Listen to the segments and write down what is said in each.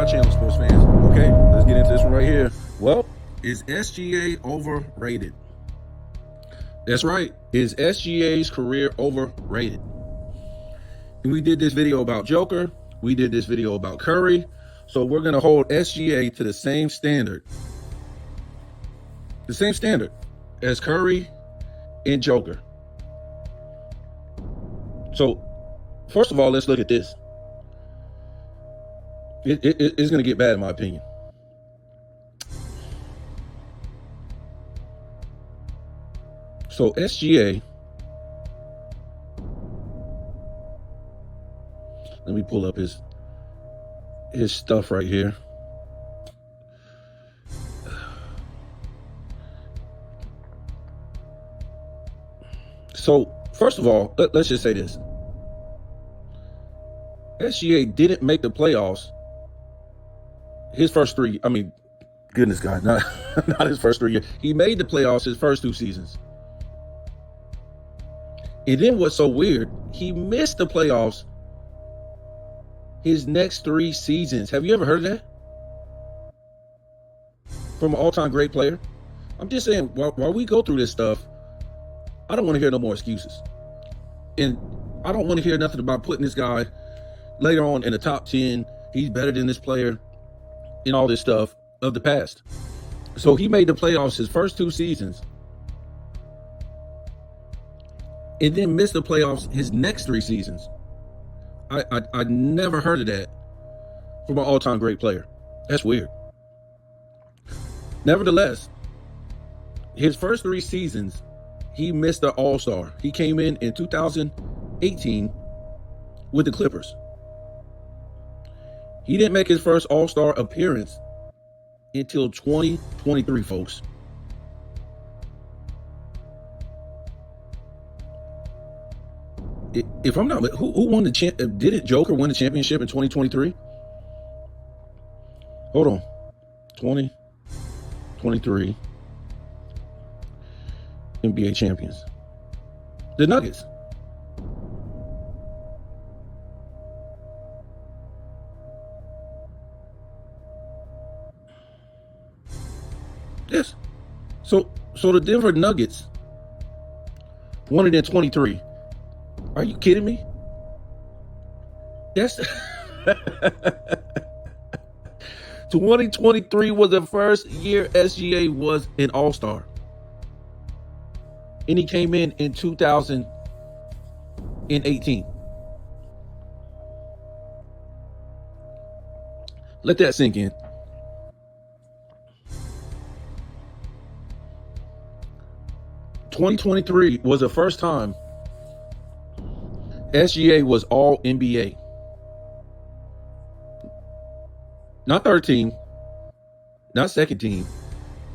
my channel, sports fans. Okay, let's get into this one right here. Well, is SGA overrated? That's right. Is SGA's career overrated? And we did this video about Joker. We did this video about Curry. So we're going to hold SGA to the same standard. The same standard as Curry and Joker. So, first of all, let's look at this. It's going to get bad in my opinion. So SGA, let me pull up his stuff right here. So first of all, let's just say this. SGA didn't make the playoffs his first three. I mean, goodness God, not his first 3 years. He made the playoffs his first 2 seasons. And then what's so weird, he missed the playoffs his next 3 seasons. Have you ever heard of that? From an all-time great player? I'm just saying, while we go through this stuff, I don't want to hear no more excuses. And I don't want to hear nothing about putting this guy later on in the top 10. He's better than this player and all this stuff of the past. So he made the playoffs his first 2 seasons. And then missed the playoffs his next 3 seasons. I never heard of that from an all-time great player. That's weird. Nevertheless, his first 3 seasons, he missed the All-Star. He came in 2018 with the Clippers. He didn't make his first All-Star appearance until 2023, folks. If I'm not, who won the didn't Joker win the championship in 2023? Hold on. 2023 NBA champions. The Nuggets. Yes. So the Denver Nuggets won it in 23. Are you kidding me? Yes. 2023 was the first year SGA was an All-Star. And he came in 2018. Let that sink in. '23 was the first time SGA was all NBA. Not third team, not second team.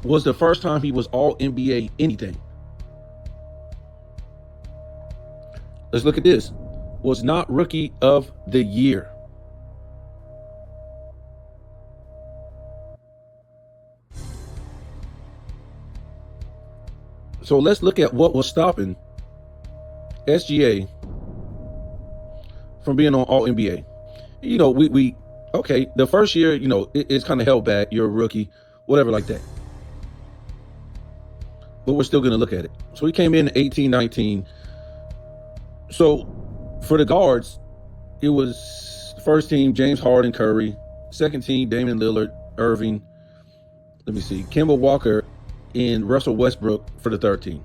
Was the first time he was all NBA anything. Let's look at this. Was not rookie of the year. So let's look at what was stopping SGA from being on all NBA. You know, we okay, the first year, you know, it's kind of held back. You're a rookie, whatever like that. But we're still going to look at it. So he came in 18, 19. So for the guards, it was first team, James Harden, Curry. Second team, Damian Lillard, Irving. Let me see, Kemba Walker and Russell Westbrook for the third team.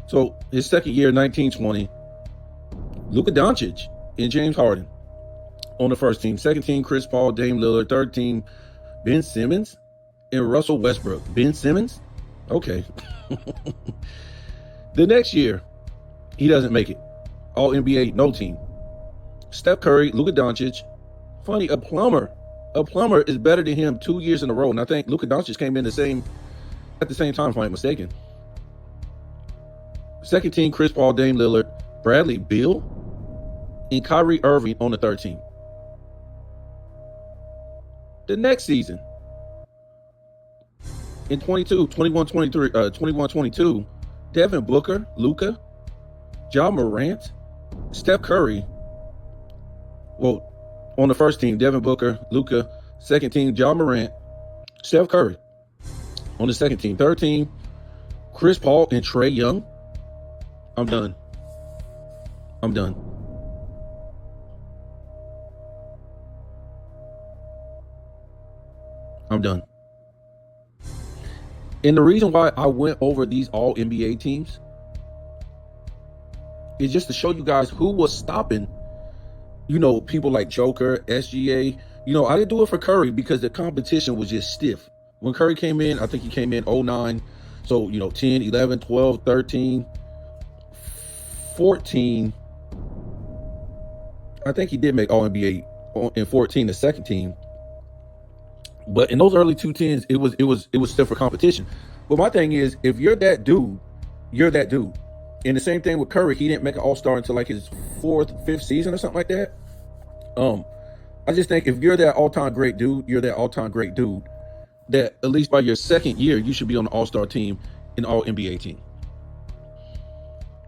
So his second year, 19-20, Luka Doncic and James Harden on the first team. Second team, Chris Paul, Dame Lillard. Third team, Ben Simmons and Russell Westbrook. Ben Simmons? Okay. The next year, he doesn't make it. All NBA, no team. Steph Curry, Luka Doncic. Funny, a plumber is better than him 2 years in a row. And I think Luka Doncic came in at the same time, if I'm not mistaken. Second team, Chris Paul, Dame Lillard, Bradley Beal, and Kyrie Irving on the third team. The next season, in 21-22, Devin Booker, Luka, Ja Morant, Steph Curry. Well, on the first team, Devin Booker, Luka, Second team, John Morant, Steph Curry on the second team. Third team, Chris Paul and Trae Young. I'm done. I'm done. I'm done. And the reason why I went over these all NBA teams is just to show you guys who was stopping, people like Joker, SGA. I didn't do it for Curry because the competition was just stiff. When Curry came in, I think he came in 09. So, 10, 11, 12, 13, 14. I think he did make all NBA in 14, the second team. But in those early 210s, it was still for competition. But my thing is, if you're that dude, you're that dude. And the same thing with Curry, he didn't make an All-Star until like his 4th, 5th season or something like that. I just think if you're that all-time great dude, you're that all-time great dude. That at least by your second year, you should be on the All-Star team and All-NBA team.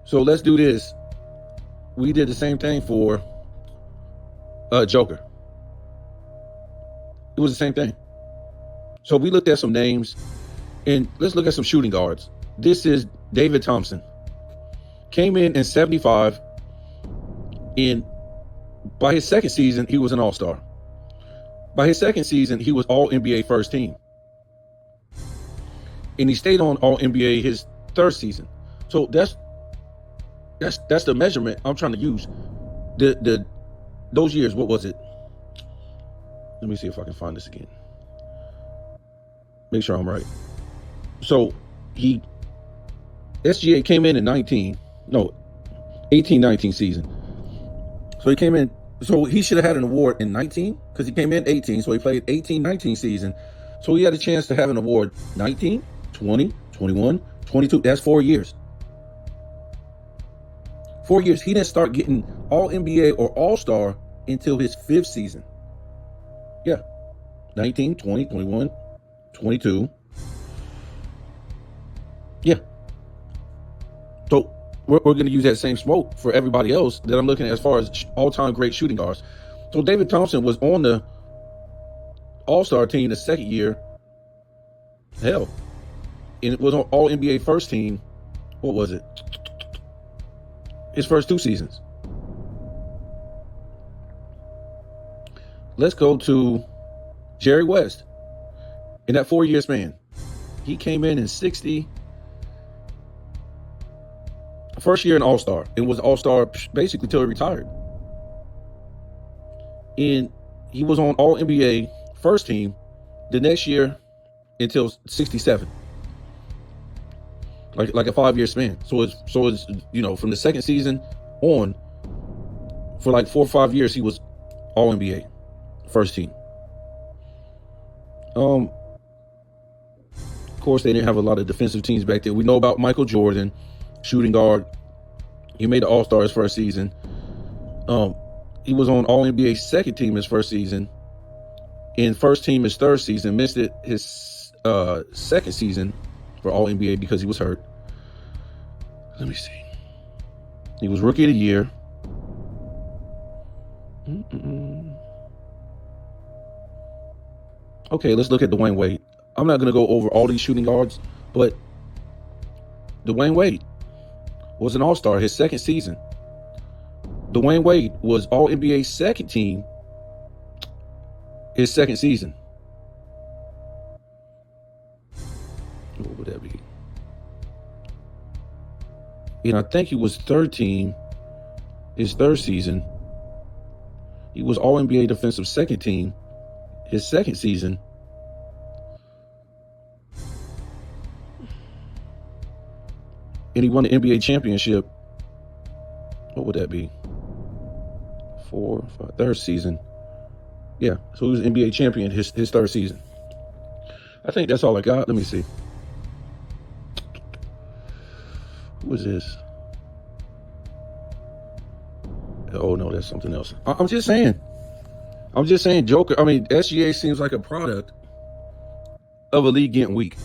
So let's do this. We did the same thing for Joker. It was the same thing. So we looked at some names, and let's look at some shooting guards. This is David Thompson. Came in 75, and by his second season, he was an All-Star. By his second season, he was All-NBA first team. And he stayed on All-NBA his third season. So that's the measurement I'm trying to use. Those years, what was it? Let me see if I can find this again. Make sure I'm right. So SGA came in 18-19 season. So he came in, so he should have had an award in 19 because he came in 18. So he played 18-19 season. So he had a chance to have an award 19, 20, 21, 22. That's 4 years. 4 years. He didn't start getting all NBA or All-Star until his 5th season. Yeah. 19, 20, 21, 22. Yeah. So we're going to use that same smoke for everybody else that I'm looking at as far as all-time great shooting guards. So David Thompson was on the All-Star team the second year. Hell. And it was on All-NBA first team. What was it? His first 2 seasons. Let's go to Jerry West. In that 4-year span, he came in 60. First year an All-Star, and was All-Star basically till he retired. And he was on All-NBA first team the next year until 67. Like a 5-year span. So it's from the second season on, for like 4 or 5 years, he was All-NBA first team. Of course, they didn't have a lot of defensive teams back then. We know about Michael Jordan, shooting guard. He made the All-Star his first season. He was on All-NBA second team his first season. In first team his third season. Missed it his second season for All-NBA because he was hurt. Let me see. He was Rookie of the Year. Okay, let's look at Dwayne Wade. I'm not going to go over all these shooting guards, but Dwayne Wade was an All-Star his second season. Dwayne Wade was All-NBA second team his second season. What would that be? And I think he was third team his third season. He was All-NBA defensive second team his second season. And he won the NBA championship. What would that be? 4, 5, third season. Yeah, so he was NBA champion his third season. I think that's all I got. Let me see. Who is this? Oh, no, that's something else. I'm just saying, Joker. I mean, SGA seems like a product of a league getting weak.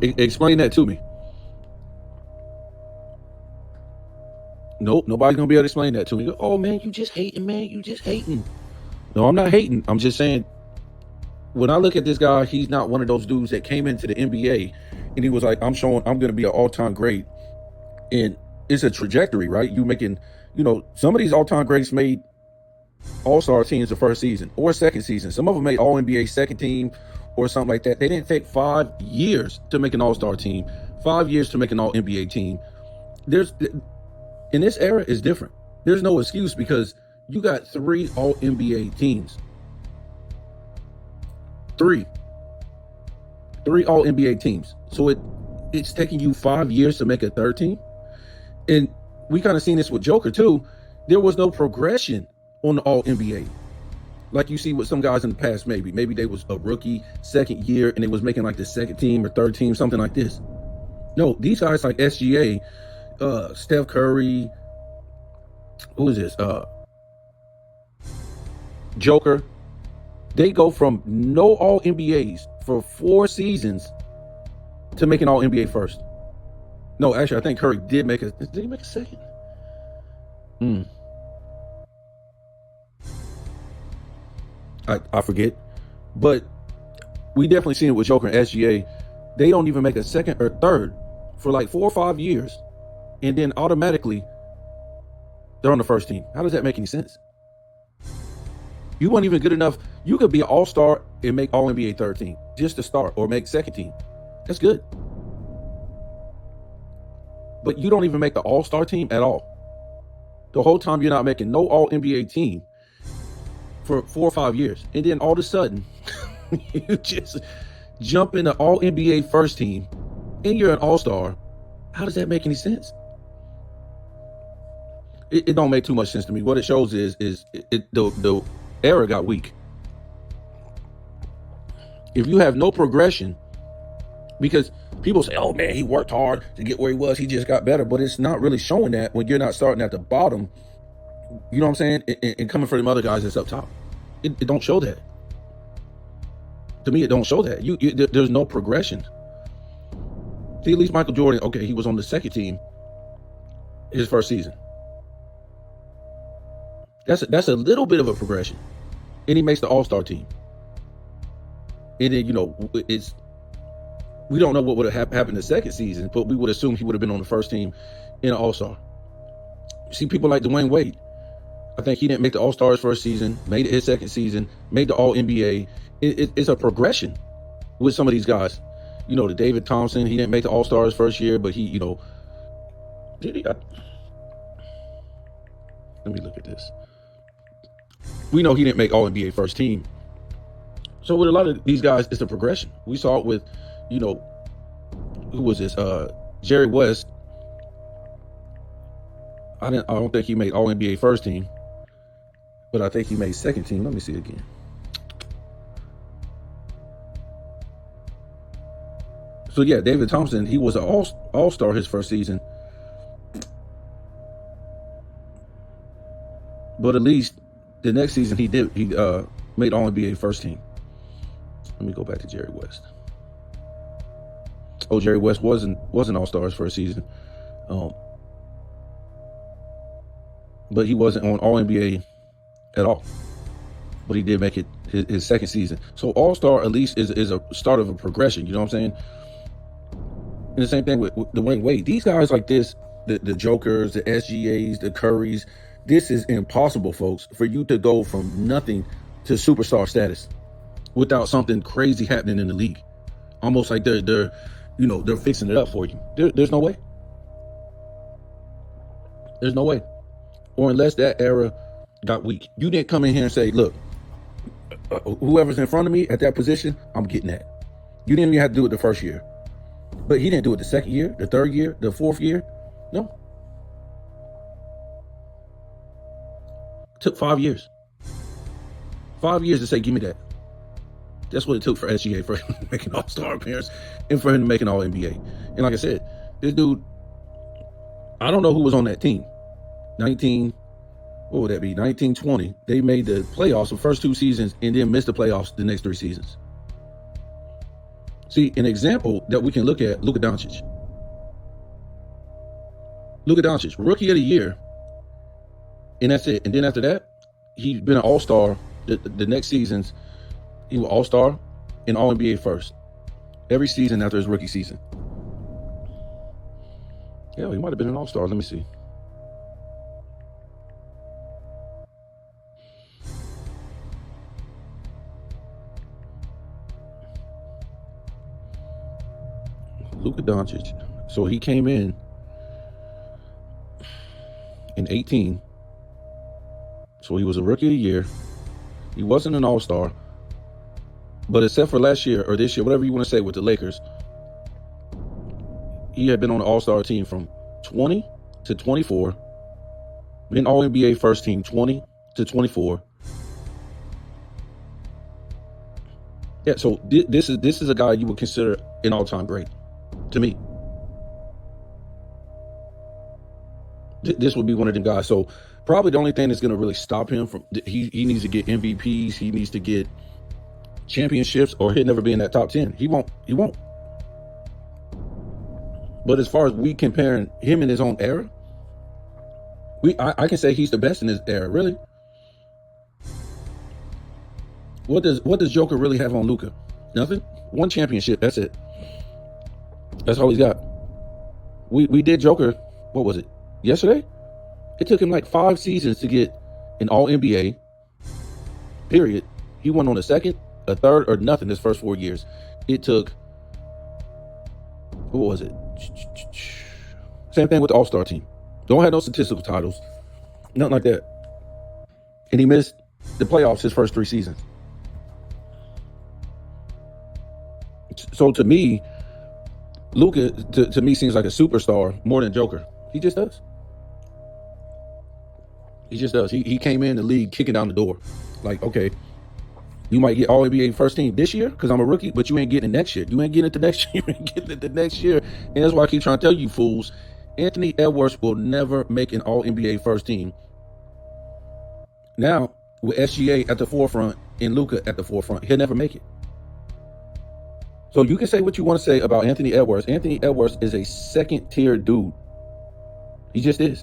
Explain that to me. Nope, nobody's gonna be able to explain that to me. Oh man, you just hating, man. You just hating. No, I'm not hating. I'm just saying, when I look at this guy, he's not one of those dudes that came into the NBA and he was like, I'm gonna be an all-time great. And it's a trajectory, right? You making, some of these all-time greats made all-star teams the first season or second season. Some of them made all-NBA second team or something like that. They didn't take 5 years to make an all-star team, 5 years to make an all-NBA team. In this era is different. There's no excuse because you got 3 all-NBA teams. 3 all-NBA teams. So it's taking you 5 years to make a third team. And we kind of seen this with Joker too. There was no progression on the all-NBA. Like you see with some guys in the past, maybe they was a rookie second year and they was making like the second team or third team, something like this. No, these guys like SGA, Steph Curry, who is this? Joker. They go from no all-NBAs for 4 seasons to making all-NBA first. No, actually, I think Curry did he make a second? I forget. But we definitely seen it with Joker and SGA. They don't even make a second or third for like 4 or 5 years. And then automatically, they're on the first team. How does that make any sense? You weren't even good enough. You could be an all-star and make all-NBA third team just to start or make second team. That's good. But you don't even make the all-star team at all. The whole time you're not making no all-NBA team for 4 or 5 years. And then all of a sudden, you just jump in the all-NBA first team and you're an all-star. How does that make any sense? It don't make too much sense to me. What it shows is the era got weak. If you have no progression, because people say, oh man, he worked hard to get where he was, he just got better, but it's not really showing that when you're not starting at the bottom, you know what I'm saying, and coming for them other guys that's up top. It don't show that. To me, it don't show that. There's no progression. See, at least Michael Jordan, okay, he was on the second team his first season. That's a little bit of a progression. And he makes the all-star team. And then, we don't know what would have happened the second season, but we would assume he would have been on the first team in an all-star. You see people like Dwayne Wade. I think he didn't make the all-stars first season, made it his second season, made the all-NBA. It's a progression with some of these guys. The David Thompson, he didn't make the all-stars first year, but he, let me look at this. We know he didn't make all-NBA first team. So with a lot of these guys, it's a progression. We saw it with, who was this? Jerry West. I don't think he made all-NBA first team, but I think he made second team. Let me see again. So yeah, David Thompson, he was an all-star his first season. But at least the next season he made all-NBA first team. Let me go back to Jerry West. Oh, Jerry West wasn't all-star his first season. But he wasn't on all-NBA at all. But he did make it his second season. So all-star at least is a start of a progression, you know what I'm saying? And the same thing with Dwayne Wade. These guys like this, the Jokers, the SGAs, the Currys, this is impossible, folks, for you to go from nothing to superstar status without something crazy happening in the league. Almost like they're fixing it up for you. There's no way. There's no way. Or unless that era got weak. You didn't come in here and say, look, whoever's in front of me at that position, I'm getting that. You didn't even have to do it the first year. But he didn't do it the second year, the third year, the fourth year. No. It took 5 years. 5 years to say, give me that. That's what it took for SGA for him to make an all-star appearance and for him to make an all-NBA. And like I said, this dude, I don't know who was on that team. 1920. They made the playoffs the first 2 seasons and then missed the playoffs the next 3 seasons. See, an example that we can look at, Luka Doncic. Luka Doncic, rookie of the year, And that's it. And then after that, he's been an all-star. The next seasons, he was all-star and all-NBA first. Every season after his rookie season. Yeah, he might have been an all-star. Let me see. Luka Doncic. So he came in 18. So he was a rookie of the year. He wasn't an all-star. But except for last year or this year, whatever you want to say with the Lakers, he had been on the all-star team from 20 to 24. Been all-NBA first team 20 to 24. Yeah, so this is a guy you would consider an all-time great. To me, this would be one of them guys. So probably the only thing that's going to really stop him from he needs to get MVPs, he needs to get championships, or he'll never be in that top 10. He won't. But as far as we comparing him in his own era, I can say he's the best in his era. Really, what does Joker really have on Luka? Nothing. One championship. That's it. That's all he's got. We did Joker, what was it, yesterday? It took him like 5 seasons to get an all-NBA, period. He won on a second, a third, or nothing his first 4 years. It took, what was it? Same thing with the All-Star team. Don't have no statistical titles, nothing like that. And he missed the playoffs his first 3 seasons. So to me, Luka, to me, seems like a superstar more than Joker. He just does. He just does. He came in the league kicking down the door. Like, okay, you might get all-NBA first team this year because I'm a rookie, but you ain't getting it next year. You ain't getting it the next year. You ain't getting it the next year. And that's why I keep trying to tell you fools, Anthony Edwards will never make an all-NBA first team. Now, with SGA at the forefront and Luka at the forefront, he'll never make it. So you can say what you want to say about Anthony Edwards. Anthony Edwards is a second-tier dude. He just is.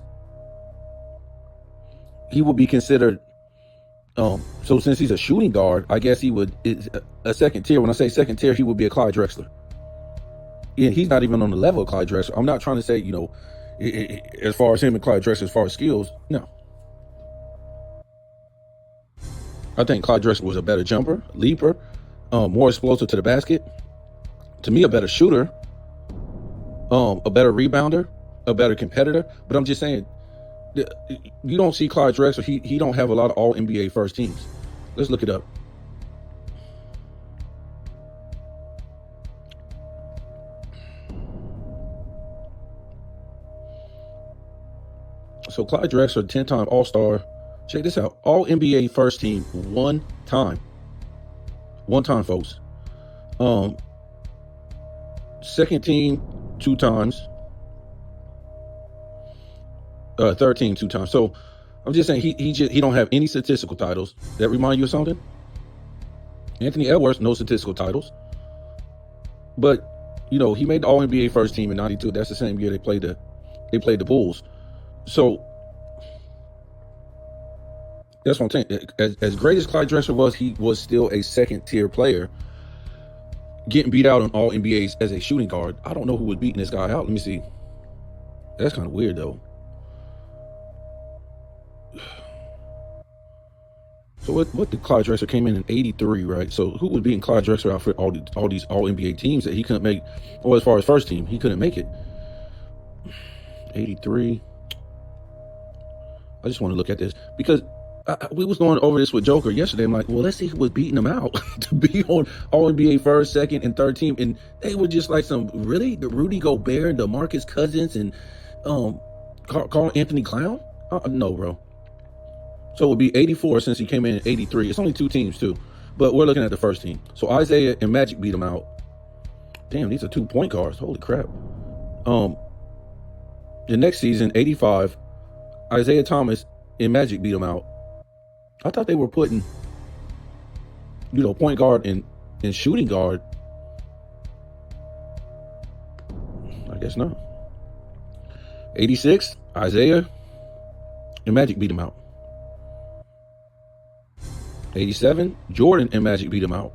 He will be considered, so since he's a shooting guard, I guess he would, is a second tier. When I say second tier, he would be a Clyde Drexler. And he's not even on the level of Clyde Drexler. I'm not trying to say, as far as him and Clyde Drexler, as far as skills, no. I think Clyde Drexler was a better jumper, leaper, more explosive to the basket. To me, a better shooter, a better rebounder, a better competitor. But I'm just saying, you don't see Clyde Drexler. He don't have a lot of all-NBA first teams. Let's look it up. So Clyde Drexler, 10-time All-Star. Check this out. All-NBA first team one time. One time, folks. Second team 2 times. Third team 2 times. So I'm just saying he don't have any statistical titles. That remind you of something? Anthony Edwards, no statistical titles. But he made the All-NBA first team in '92. That's the same year they played the Bulls. So that's what I'm saying. As great as Clyde Drexler was, he was still a second-tier player, getting beat out on all NBAs as a shooting guard. I don't know who was beating this guy out. Let me see. That's kind of weird, though. So what did Clyde Drexler came in '83, right? So who was beating Clyde Drexler out for all these all NBA teams that he couldn't make? Or as far as first team, he couldn't make it. '83. I just want to look at this because we was going over this with Joker yesterday. I'm like, well, let's see who was beating him out to be on all NBA first, second, and third team, and they were just like the Rudy Gobert, the Marcus Cousins, and Carl Anthony Clown. No, bro. So it would be 84 since he came in 83. It's only 2 teams too, but we're looking at the first team. So Isaiah and Magic beat him out. Damn, these are 2 point guards. Holy crap. The next season, 85, Isaiah Thomas and Magic beat him out. I thought they were putting, point guard and shooting guard. I guess not. 86, Isaiah and Magic beat him out. 87, Jordan and Magic beat him out.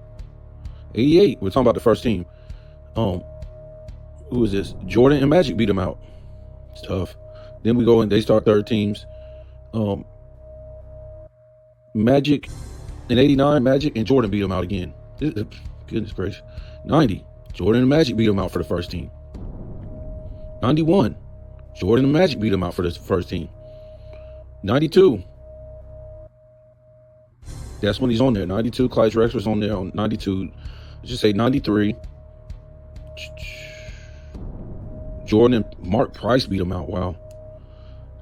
88, we're talking about the first team. Who is this? Jordan and Magic beat him out. It's tough. Then we go and they start third teams. Magic in 89, Magic and Jordan beat him out again. Goodness gracious. 90, Jordan and Magic beat him out for the first team. 91, Jordan and Magic beat him out for the first team. 92, that's when he's on there. 92, Clyde Drexler's on there on 92. Let's just say 93. Jordan and Mark Price beat him out. Wow.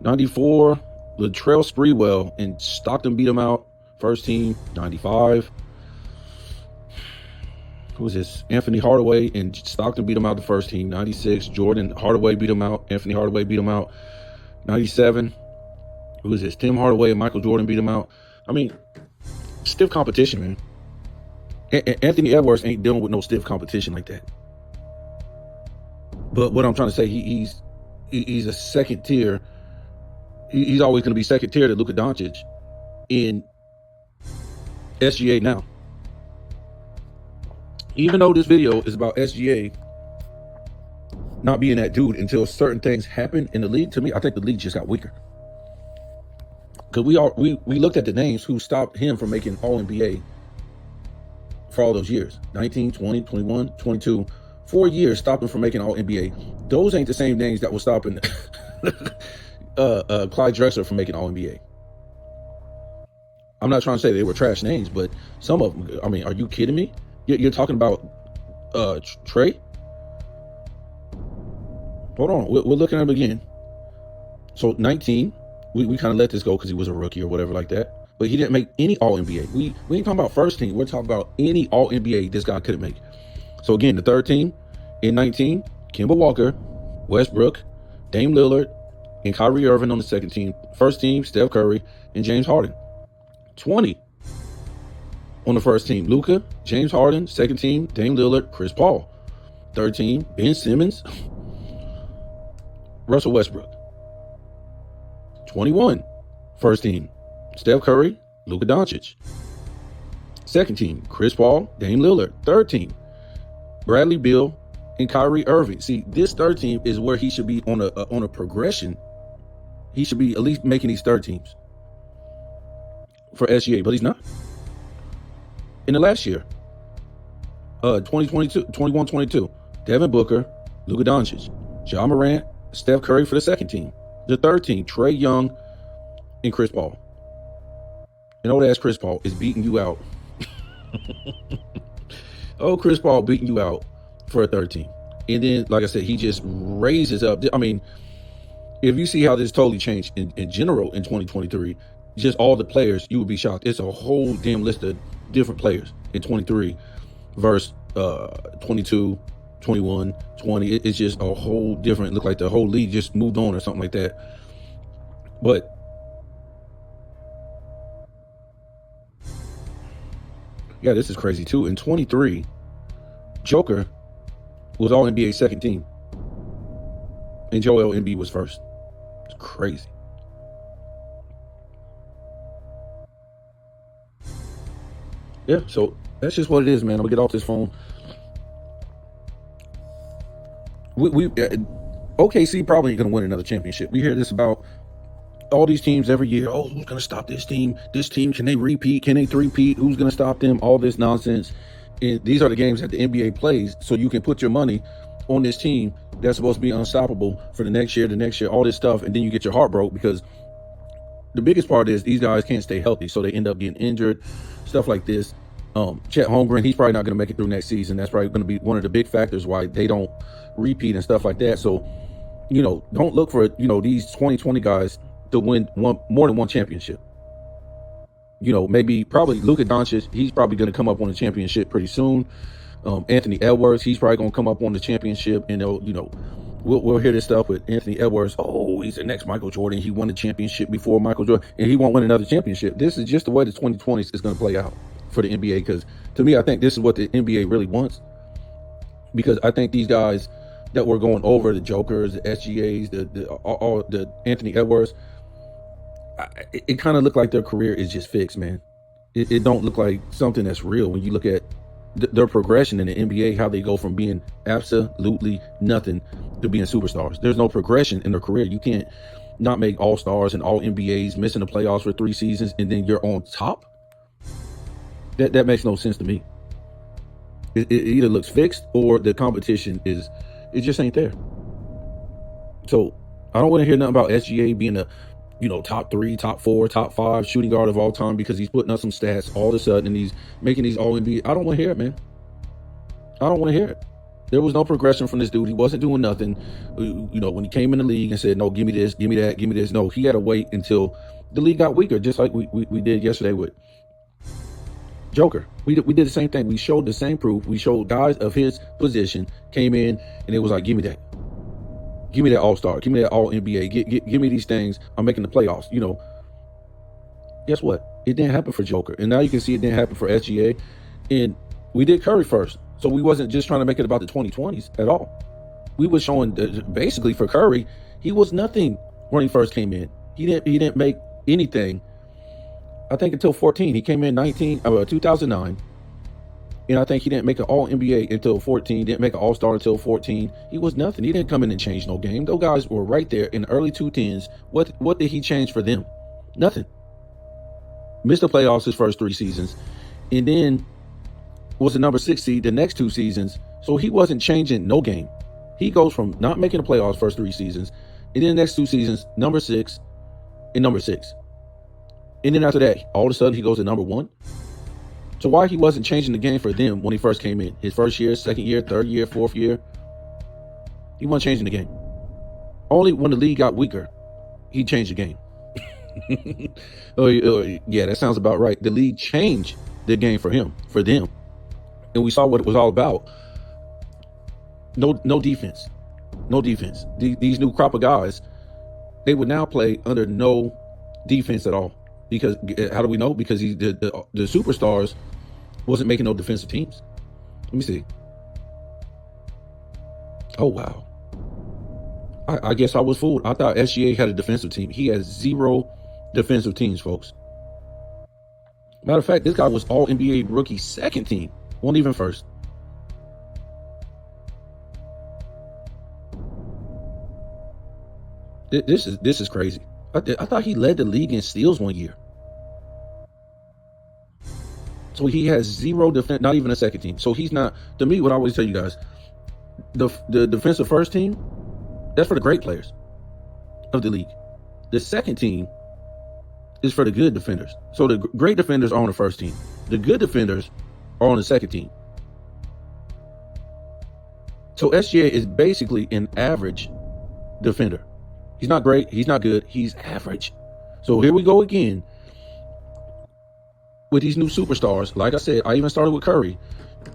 94, Latrell Sprewell and Stockton beat him out. First team. 95. Who was this? Anthony Hardaway and Stockton beat him out the first team. 96, Jordan Hardaway beat him out. Anthony Hardaway beat him out. 97. Who is this? Tim Hardaway and Michael Jordan beat him out. I mean, stiff competition, man. Anthony Edwards ain't dealing with no stiff competition like that. But what I'm trying to say, he's a second tier. He's always going to be second tier to Luka Doncic in SGA now. Even though this video is about SGA not being that dude until certain things happen in the league, to me, I think the league just got weaker. Because we looked at the names who stopped him from making All-NBA for all those years. 19, 20, 21, 22. 4 years stopped him from making All-NBA. Those ain't the same names that were stopping Clyde Drexler from making All-NBA. I'm not trying to say they were trash names, but some of them, I mean, are you kidding me? You're talking about Trey? Hold on, we're looking at him again. So 19, we kind of let this go because he was a rookie or whatever like that. But he didn't make any All-NBA. We ain't talking about first team. We're talking about any All-NBA this guy couldn't make. So again, the third team in 19, Kemba Walker, Westbrook, Dame Lillard, and Kyrie Irving on the second team. First team, Steph Curry and James Harden. 20 on the first team, Luka, James Harden. Second team, Dame Lillard, Chris Paul. Third team, Ben Simmons, Russell Westbrook. 21, first team, Steph Curry, Luka Doncic. Second team, Chris Paul, Dame Lillard. Third team, Bradley Beal and Kyrie Irving. See, this third team is where he should be on a progression. He should be at least making these third teams for SGA, but he's not. In the last year, 21-22, Devin Booker, Luka Doncic, Ja Morant, Steph Curry for the second team. The third team, Trae Young and Chris Paul. And old ass Chris Paul is beating you out. Oh, Chris Paul beating you out for a third team. And then, like I said, he just raises up. I mean, if you see how this totally changed in general in 2023, just all the players, you would be shocked. It's a whole damn list of different players in 23 versus 22, 21, 20. It's just a whole different, look like the whole league just moved on or something like that. But yeah, this is crazy too. In 23, Joker was all NBA second team, and Joel Embiid was first. It's crazy. Yeah, so that's just what it is, man. I'm gonna get off this phone. OKC probably ain't gonna win another championship. We hear this about all these teams every year. Oh, who's gonna stop this team? This team, can they repeat? Can they three-peat? Who's gonna stop them? All this nonsense. And these are the games that the NBA plays, so you can put your money on this team that's supposed to be unstoppable for the next year, all this stuff, and then you get your heart broke because the biggest part is these guys can't stay healthy, so they end up getting injured, stuff like this. Chet Holmgren, he's probably not going to make it through next season. That's probably going to be one of the big factors why they don't repeat and stuff like that. So, don't look for, these 2020 guys to win more than one championship. Probably Luka Doncic, he's probably going to come up on the championship pretty soon. Anthony Edwards, he's probably going to come up on the championship, and we'll hear this stuff with Anthony Edwards. Oh, he's the next Michael Jordan. He won the championship before Michael Jordan, and he won't win another championship. This is just the way the 2020s is going to play out for the NBA, because to me, I think this is what the NBA really wants, because I think these guys that were going over, the Jokers, the SGAs, the Anthony Edwards, it kind of looked like their career is just fixed, man. it don't look like something that's real when you look at their progression in the NBA, how they go from being absolutely nothing to being superstars. There's no progression in their career. You can't not make all-stars and all NBAs, missing the playoffs for 3 seasons, and then you're on top. That makes no sense to me. It either looks fixed or the competition it just ain't there. So I don't want to hear nothing about SGA being a top 3, top 4, top 5 shooting guard of all time because he's putting up some stats all of a sudden and he's making these all NBA. I don't want to hear it, man. I don't want to hear it. There was no progression from this dude. He wasn't doing nothing. When he came in the league and said, no, give me this, give me that, give me this. No, he had to wait until the league got weaker, just like we did yesterday with Joker. We did the same thing. We showed the same proof. We showed guys of his position came in and it was like, give me that. Give me that all-star. Give me that all-NBA. Give me these things. I'm making the playoffs. Guess what? It didn't happen for Joker. And now you can see it didn't happen for SGA. And we did Curry first. So we wasn't just trying to make it about the 2020s at all. We was showing basically for Curry, he was nothing when he first came in. He didn't make anything, I think, until 14. He came in 2009. And I think he didn't make an all-NBA until 14, didn't make an all-star until 14. He was nothing. He didn't come in and change no game. Those guys were right there in the early 2010s. What did he change for them? Nothing. Missed the playoffs his first 3 seasons. And then was the number 6 seed the next 2 seasons. So he wasn't changing no game. He goes from not making the playoffs first 3 seasons. And then the next 2 seasons, number 6 and number 6. And then after that, all of a sudden he goes to number 1. So why he wasn't changing the game for them when he first came in? His first year, second year, third year, fourth year. He wasn't changing the game. Only when the league got weaker, he changed the game. Yeah, that sounds about right. The league changed the game for them. And we saw what it was all about. No defense. No defense. These new crop of guys, they would now play under no defense at all. Because how do we know? Because the superstars wasn't making no defensive teams. Let me see. Oh, wow. I guess I was fooled. I thought SGA had a defensive team. He has 0 defensive teams, folks. Matter of fact, this guy was all NBA rookie second team. Wasn't even first. This is crazy. I thought he led the league in steals one year. So he has 0 defense, not even a second team. So he's not, to me, what I always tell you guys, the defensive first team, that's for the great players of the league. The second team is for the good defenders. So the great defenders are on the first team. The good defenders are on the second team. So SGA is basically an average defender. He's not great. He's not good. He's average. So here we go again with these new superstars. Like I said, I even started with Curry.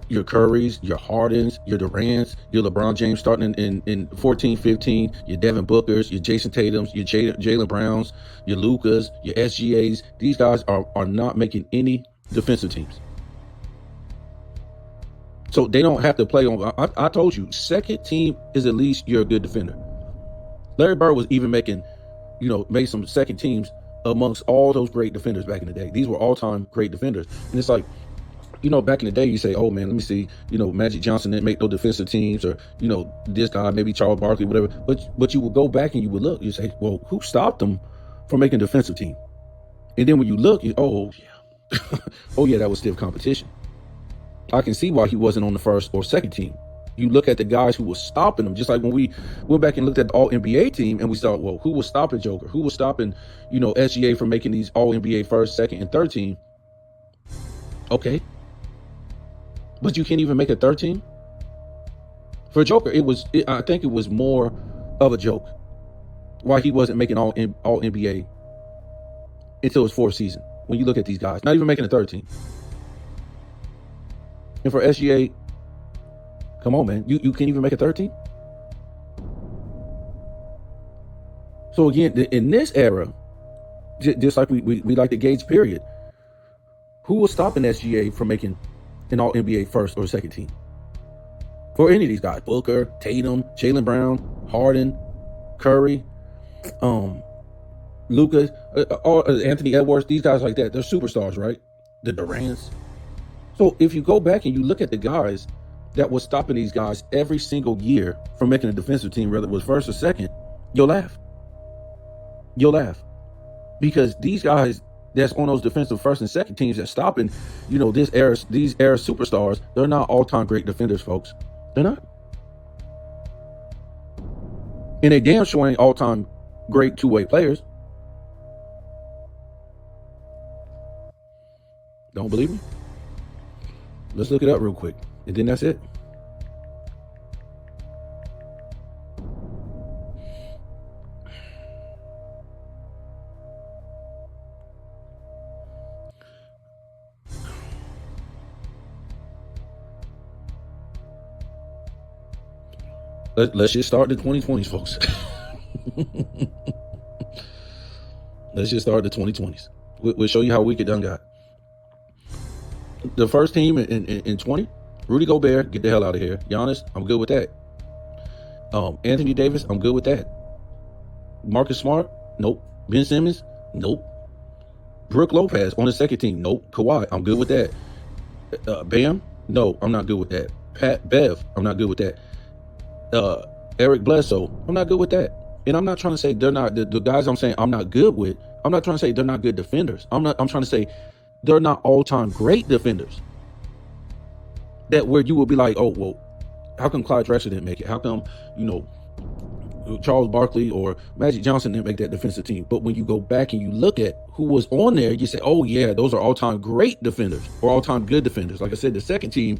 Your Currys, your Hardens, your Durants, your LeBron James starting in 14, 15, your Devin Bookers, your Jason Tatums, your Jaylen Browns, your Lucas, your SGAs. These guys are not making any defensive teams. So they don't have to play on. I told you, second team is at least you're a good defender. Larry Bird was even made some second teams amongst all those great defenders back in the day. These were all-time great defenders. And it's like, back in the day, you say, oh, man, let me see, Magic Johnson didn't make no defensive teams, or, this guy, maybe Charles Barkley, whatever. But you would go back and you would look. You say, well, who stopped them from making a defensive team? And then when you look, oh, yeah. Oh, yeah, that was stiff competition. I can see why he wasn't on the first or second team. You look at the guys who were stopping them, just like when we went back and looked at the All-NBA team and we saw, well, who was stopping Joker? Who was stopping, SGA from making these All-NBA first, second, and third team? Okay. But you can't even make a third team? For Joker, I think it was more of a joke why he wasn't making all NBA until his 4th season. When you look at these guys, not even making a third team. And for SGA, come on, man. You can't even make a third team? So again, in this era, just like we like to gauge period, who was stopping SGA from making an All-NBA first or second team? For any of these guys, Booker, Tatum, Jaylen Brown, Harden, Curry, Luka, Anthony Edwards, these guys like that, they're superstars, right? the Durants. So if you go back and you look at the guys that was stopping these guys every single year from making a defensive team, whether it was first or second, you'll laugh. You'll laugh. Because these guys that's on those defensive first and second teams that's stopping, these era superstars, they're not all-time great defenders, folks. They're not. And they damn sure ain't all-time great two-way players. Don't believe me? Let's look it up real quick. And then that's it. Let's just start the 2020s, folks. Let's just start the 2020s. We'll show you how weak it done got. The first team in 20, Rudy Gobert, get the hell out of here. Giannis, I'm good with that. Anthony Davis, I'm good with that. Marcus Smart, nope. Ben Simmons, nope. Brook Lopez on the second team, nope. Kawhi, I'm good with that. Bam, no, I'm not good with that. Pat Bev, I'm not good with that. Eric Bledsoe, I'm not good with that. And I'm not trying to say they're not the guys I'm saying I'm not good with. I'm not trying to say they're not good defenders. I'm trying to say they're not all-time great defenders. That where you will be like, oh, well, how come Clyde Drexler didn't make it? How come, Charles Barkley or Magic Johnson didn't make that defensive team? But when you go back and you look at who was on there, you say, oh, yeah, those are all-time great defenders or all-time good defenders. Like I said, the second team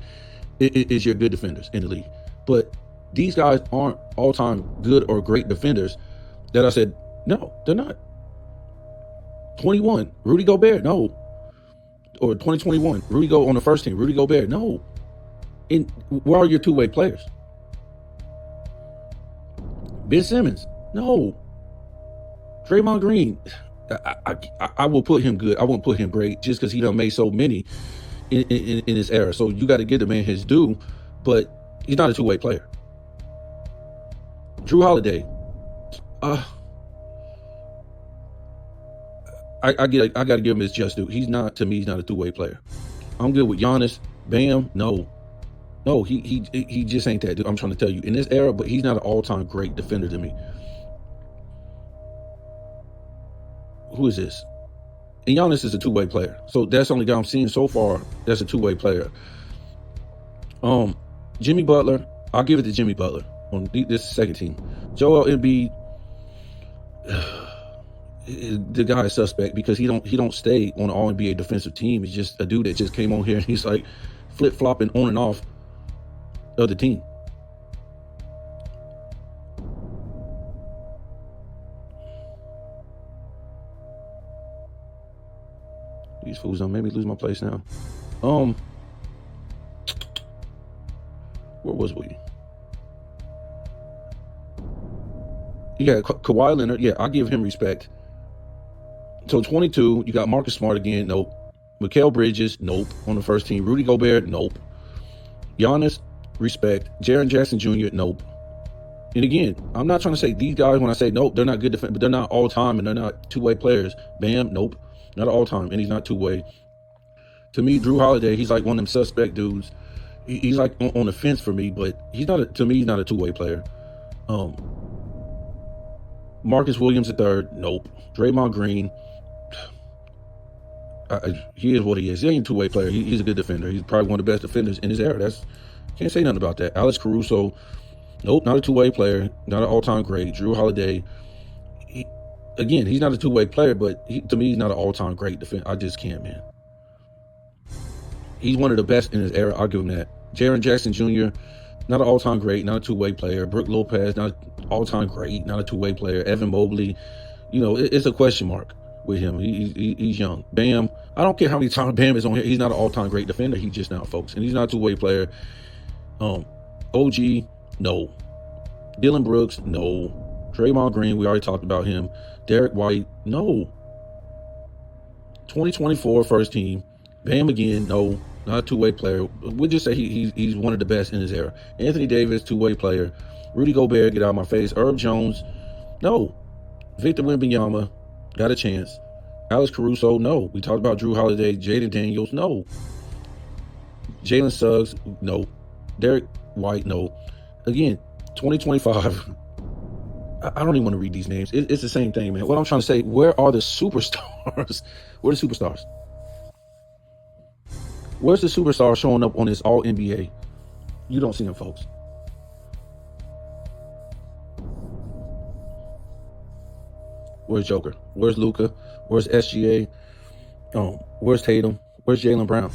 is your good defenders in the league. But these guys aren't all-time good or great defenders that I said, no, they're not. 21, Rudy Gobert, no. Or 2021, Rudy Go on the first team, Rudy Gobert, no. And where are your two-way players? Ben Simmons, no. Draymond Green, I will put him good. I won't put him great just because he done made so many in his era. So you got to give the man his due, but he's not a two-way player. Drew Holiday, I got to give him his just due. He's not a two-way player. I'm good with Giannis. Bam, no, he just ain't that dude. I'm trying to tell you in this era, but he's not an all-time great defender to me. Who is this? And Giannis is a two-way player, so that's the only guy I'm seeing so far that's a two-way player. Jimmy Butler, I'll give it to Jimmy Butler on this second team. Joel Embiid. The guy is suspect because he don't stay on an All-NBA defensive team. He's just a dude that just came on here and he's like flip-flopping on and off of the team. These fools don't make me lose my place now. Where was we? Yeah, Kawhi Leonard. Yeah, I give him respect. So 22, you got Marcus Smart again, nope. Mikal Bridges, nope. On the first team. Rudy Gobert, nope. Giannis, respect. Jaren Jackson Jr., nope. And again, I'm not trying to say these guys, when I say nope, they're not good defenders, but they're not all-time and they're not two-way players. Bam, nope. Not all-time, and he's not two-way. To me, Drew Holiday, he's like one of them suspect dudes. He's like on the fence for me, but he's not a two-way player. Marcus Williams III, nope. Draymond Green, he is what he is. He ain't a two-way player. He's a good defender. He's probably one of the best defenders in his era. Can't say nothing about that. Alex Caruso, nope, not a two-way player. Not an all-time great. Drew Holiday, he's not a two-way player, but to me, he's not an all-time great defender. I just can't, man. He's one of the best in his era. I'll give him that. Jaren Jackson Jr., not an all-time great, not a two-way player. Brook Lopez, not an all-time great, not a two-way player. Evan Mobley, it's a question mark with him. He's young. Bam, I don't care how many times Bam is on here. He's not an all-time great defender. He's just not, folks. And he's not a two-way player. OG, no. Dylan Brooks, no. Draymond Green, we already talked about him. Derek White, no. 2024 first team. Bam again, no. Not a two-way player. We'll just say he's one of the best in his era. Anthony Davis, two-way player. Rudy Gobert, get out of my face. Herb Jones, no. Victor Wembanyama, got a chance. Alex Caruso, no. We talked about Drew Holiday, Jaden Daniels, no. Jalen Suggs, no. Derek White, no. Again, 2025. I don't even want to read these names. It's the same thing, man. What I'm trying to say, where are the superstars? Where are the superstars? Where's the superstar showing up on this All NBA? You don't see them, folks. Where's Joker? Where's Luka? Where's SGA? Where's Tatum? Where's Jaylen Brown?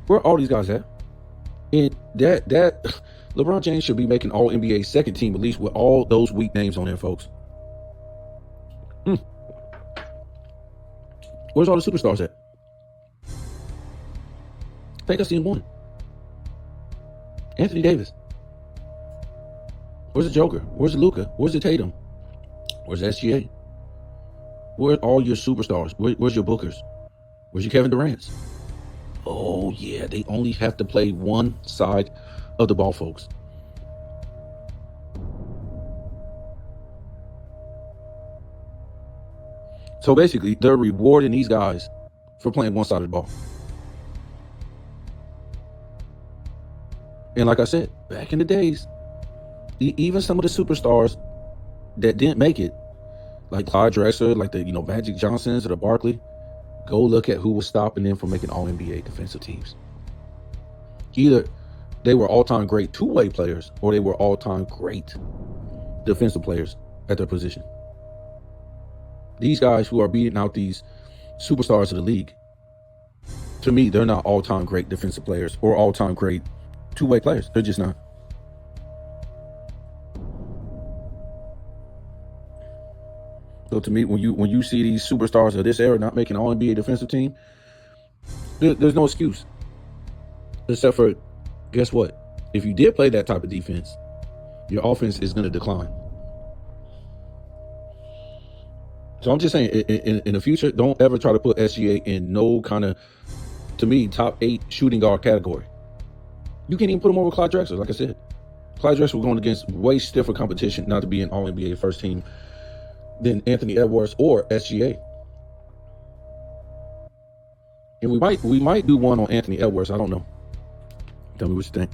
Where are all these guys at? And that LeBron James should be making All NBA second team, at least with all those weak names on there, folks. Where's all the superstars at? I think I seen one. Anthony Davis. Where's the Joker? Where's the Luka? Where's the Tatum? Where's the SGA? Where's all your superstars? Where's your Bookers? Where's your Kevin Durant's? Oh, yeah, they only have to play one side of the ball, folks. So basically, they're rewarding these guys for playing one side of the ball. And like I said, back in the days, even some of the superstars that didn't make it, like Clyde Drexler, like the Magic Johnsons or the Barkley, go look at who was stopping them from making All NBA defensive teams. Either they were all-time great two-way players, or they were all-time great defensive players at their position. These guys who are beating out these superstars of the league, to me, they're not all-time great defensive players or all-time great two-way players. They're just not. So to me, when you see these superstars of this era not making All NBA defensive team, there's no excuse. Except for, guess what? If you did play that type of defense, your offense is going to decline. So I'm just saying, in the future, don't ever try to put SGA in no kind of, to me, top 8 shooting guard category. You can't even put him over Clyde Drexler, like I said. Clyde Drexler was going against way stiffer competition not to be an All-NBA first team than Anthony Edwards or SGA. And we might do one on Anthony Edwards. I don't know. Tell me what you think.